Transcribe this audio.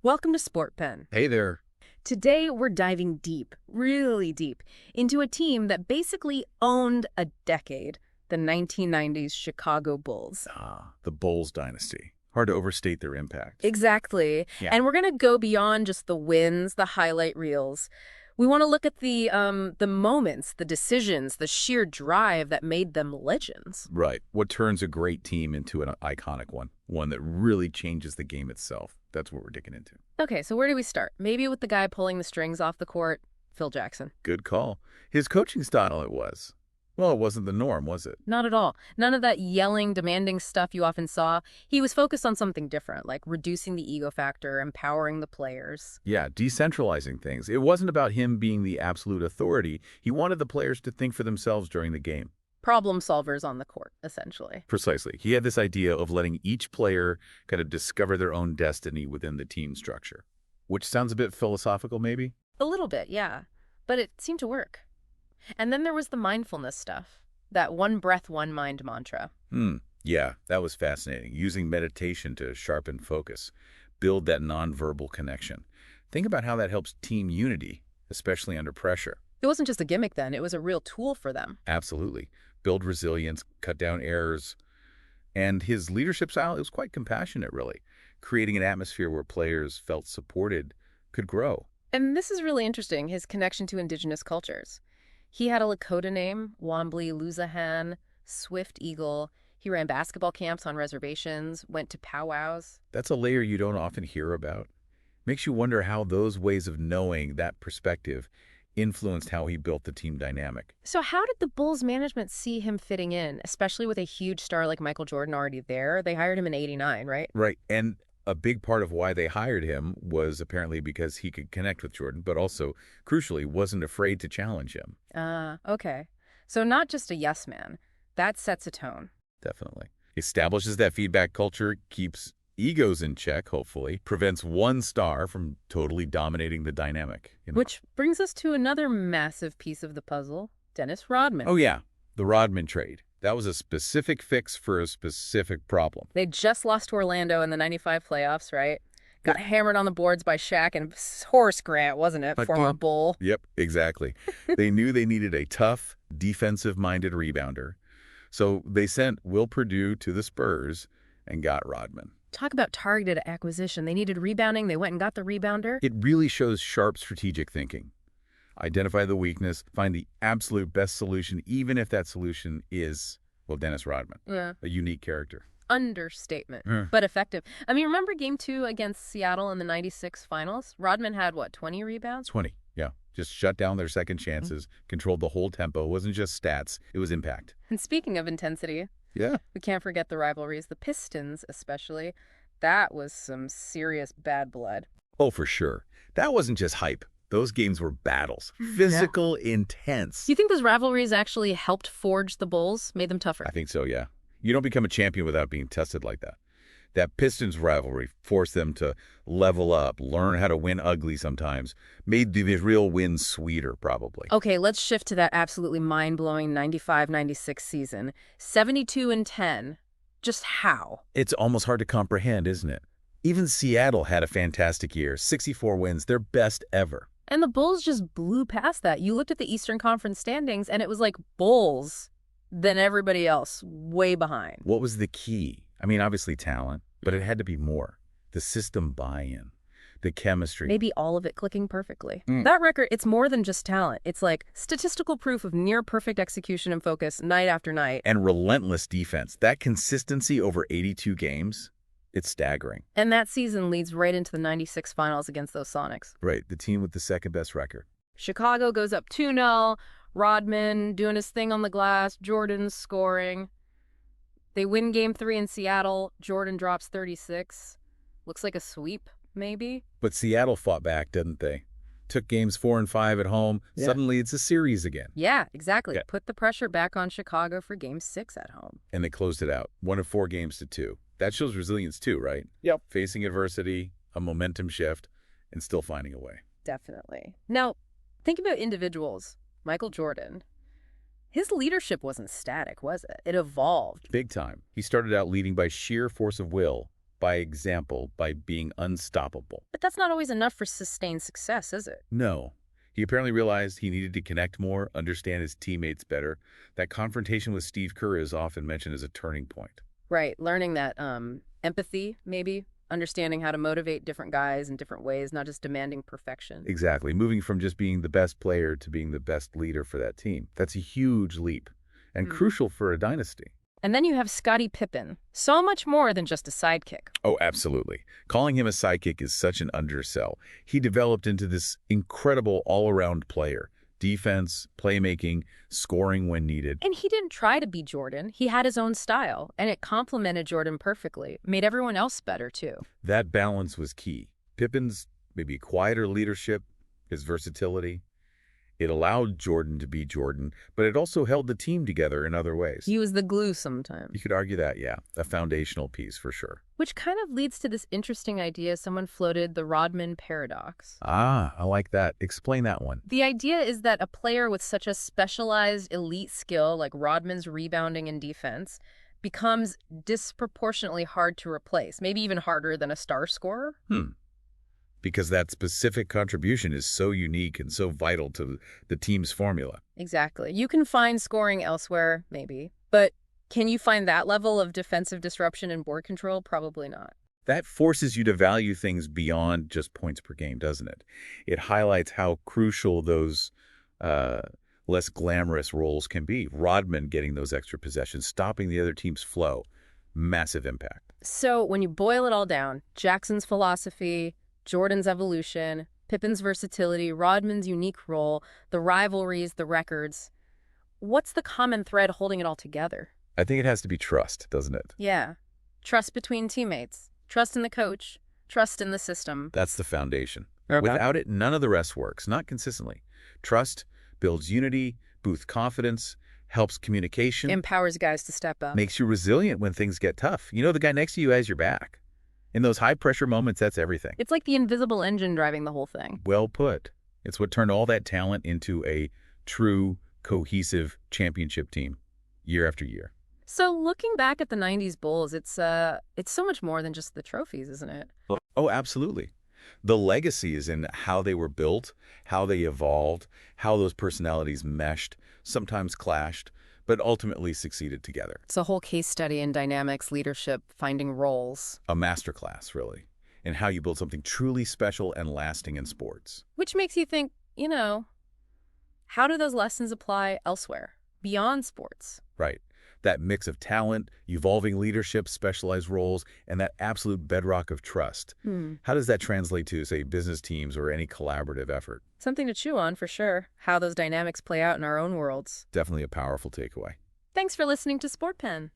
Welcome to Sportpen. Hey there. Today we're diving deep, really deep, into a team that basically owned a decade, the 1990s Chicago Bulls. The Bulls dynasty. Hard to overstate their impact. Exactly. Yeah. And we're going to go beyond just the wins, the highlight reels. We want to look at the moments, the decisions, the sheer drive that made them legends. Right. What turns a great team into an iconic one? One that really changes the game itself. That's what we're digging into. Okay, so where do we start? Maybe with the guy pulling the strings off the court, Phil Jackson. Good call. His coaching style it was. Well, it wasn't the norm, was it? Not at all. None of that yelling, demanding stuff you often saw. He was focused on something different, like reducing the ego factor, empowering the players. Yeah, decentralizing things. It wasn't about him being the absolute authority. He wanted the players to think for themselves during the game. Problem solvers on the court, essentially. Precisely. He had this idea of letting each player kind of discover their own destiny within the team structure. Which sounds a bit philosophical, maybe? A little bit, yeah. But it seemed to work. And then there was the mindfulness stuff. That one breath, one mind mantra. Yeah, that was fascinating. Using meditation to sharpen focus, build that nonverbal connection. Think about how that helps team unity, especially under pressure. It wasn't just a gimmick then. It was a real tool for them. Absolutely. Build resilience, cut down errors. And his leadership style, it was quite compassionate, really. Creating an atmosphere where players felt supported could grow. And this is really interesting, his connection to indigenous cultures. He had a Lakota name, Wombly Luzahan, Swift Eagle. He ran basketball camps on reservations, went to powwows. That's a layer you don't often hear about. Makes you wonder how those ways of knowing, that perspective, influenced how he built the team dynamic. So how did the Bulls management see him fitting in, especially with a huge star like Michael Jordan already there? They hired him in '89, right? Right, and a big part of why they hired him was apparently because he could connect with Jordan, but also, crucially, wasn't afraid to challenge him. Okay. So not just a yes man. That sets a tone. Definitely. Establishes that feedback culture, keeps egos in check, hopefully, prevents one star from totally dominating the dynamic. Which brings us to another massive piece of the puzzle, Dennis Rodman. Oh, yeah, the Rodman trade. That was a specific fix for a specific problem. They just lost to Orlando in the '95 playoffs, right? Got hammered on the boards by Shaq and Horace Grant, wasn't it? Former Bull. Yep, exactly. They knew they needed a tough, defensive-minded rebounder. So they sent Will Perdue to the Spurs and got Rodman. Talk about targeted acquisition. They needed rebounding. They went and got the rebounder. It really shows sharp strategic thinking. Identify the weakness, find the absolute best solution, even if that solution is, well, Dennis Rodman, a unique character. Understatement, but effective. I mean, remember Game 2 against Seattle in the '96 finals? Rodman had, 20 rebounds? 20, yeah. Just shut down their second chances, controlled the whole tempo. It wasn't just stats, it was impact. And speaking of intensity, Yeah. we can't forget the rivalries, the Pistons especially. That was some serious bad blood. Oh, for sure. That wasn't just hype. Those games were battles. Physical, intense. Do you think those rivalries actually helped forge the Bulls, made them tougher? I think so, yeah. You don't become a champion without being tested like that. That Pistons rivalry forced them to level up, learn how to win ugly sometimes, made the real wins sweeter, probably. Okay, let's shift to that absolutely mind-blowing '95-'96 season. 72-10. Just how? It's almost hard to comprehend, isn't it? Even Seattle had a fantastic year, 64 wins, their best ever. And the Bulls just blew past that. You looked at the Eastern Conference standings, and it was like Bulls, then everybody else, way behind. What was the key? I mean, obviously talent, but it had to be more. The system buy-in, the chemistry. Maybe all of it clicking perfectly. That record, it's more than just talent. It's like statistical proof of near-perfect execution and focus night after night. And relentless defense. That consistency over 82 games, it's staggering. And that season leads right into the '96 finals against those Sonics. Right, the team with the second-best record. Chicago goes up 2-0. Rodman doing his thing on the glass. Jordan scoring. They win Game 3 in Seattle. Jordan drops 36. Looks like a sweep, maybe? But Seattle fought back, didn't they? Took games 4 and 5 at home. Yeah. Suddenly it's a series again. Yeah, exactly. Yeah. Put the pressure back on Chicago for Game 6 at home. And they closed it out. 1 of 4 games to 2. That shows resilience too, right? Yep. Facing adversity, a momentum shift, and still finding a way. Definitely. Now, think about individuals. Michael Jordan. His leadership wasn't static, was it? It evolved. Big time. He started out leading by sheer force of will, by example, by being unstoppable. But that's not always enough for sustained success, is it? No. He apparently realized he needed to connect more, understand his teammates better. That confrontation with Steve Kerr is often mentioned as a turning point. Right, learning that empathy, maybe, understanding how to motivate different guys in different ways, not just demanding perfection. Exactly. Moving from just being the best player to being the best leader for that team. That's a huge leap and crucial for a dynasty. And then you have Scottie Pippen, so much more than just a sidekick. Oh, absolutely. Calling him a sidekick is such an undersell. He developed into this incredible all-around player. Defense, playmaking, scoring when needed. And he didn't try to be Jordan. He had his own style, and it complemented Jordan perfectly. Made everyone else better, too. That balance was key. Pippen's maybe quieter leadership, his versatility, it allowed Jordan to be Jordan, but it also held the team together in other ways. He was the glue sometimes. You could argue that, yeah, a foundational piece for sure. Which kind of leads to this interesting idea someone floated, the Rodman paradox. Ah, I like that. Explain that one. The idea is that a player with such a specialized elite skill like Rodman's rebounding and defense becomes disproportionately hard to replace, maybe even harder than a star scorer. Because that specific contribution is so unique and so vital to the team's formula. Exactly. You can find scoring elsewhere, maybe. But can you find that level of defensive disruption and board control? Probably not. That forces you to value things beyond just points per game, doesn't it? It highlights how crucial those less glamorous roles can be. Rodman getting those extra possessions, stopping the other team's flow. Massive impact. So when you boil it all down, Jackson's philosophy, Jordan's evolution, Pippen's versatility, Rodman's unique role, the rivalries, the records. What's the common thread holding it all together? I think it has to be trust, doesn't it? Yeah. Trust between teammates. Trust in the coach. Trust in the system. That's the foundation. Without it, none of the rest works, not consistently. Trust builds unity, boosts confidence, helps communication. Empowers guys to step up. Makes you resilient when things get tough. You know the guy next to you has your back. In those high-pressure moments, that's everything. It's like the invisible engine driving the whole thing. Well put. It's what turned all that talent into a true, cohesive championship team year after year. So looking back at the 90s Bulls, it's so much more than just the trophies, isn't it? Oh, absolutely. The legacy is in how they were built, how they evolved, how those personalities meshed, sometimes clashed, but ultimately succeeded together. It's a whole case study in dynamics, leadership, finding roles. A masterclass, really, in how you build something truly special and lasting in sports. Which makes you think, how do those lessons apply elsewhere, beyond sports? Right. That mix of talent, evolving leadership, specialized roles, and that absolute bedrock of trust. How does that translate to, say, business teams or any collaborative effort? Something to chew on, for sure. How those dynamics play out in our own worlds. Definitely a powerful takeaway. Thanks for listening to Sportpen.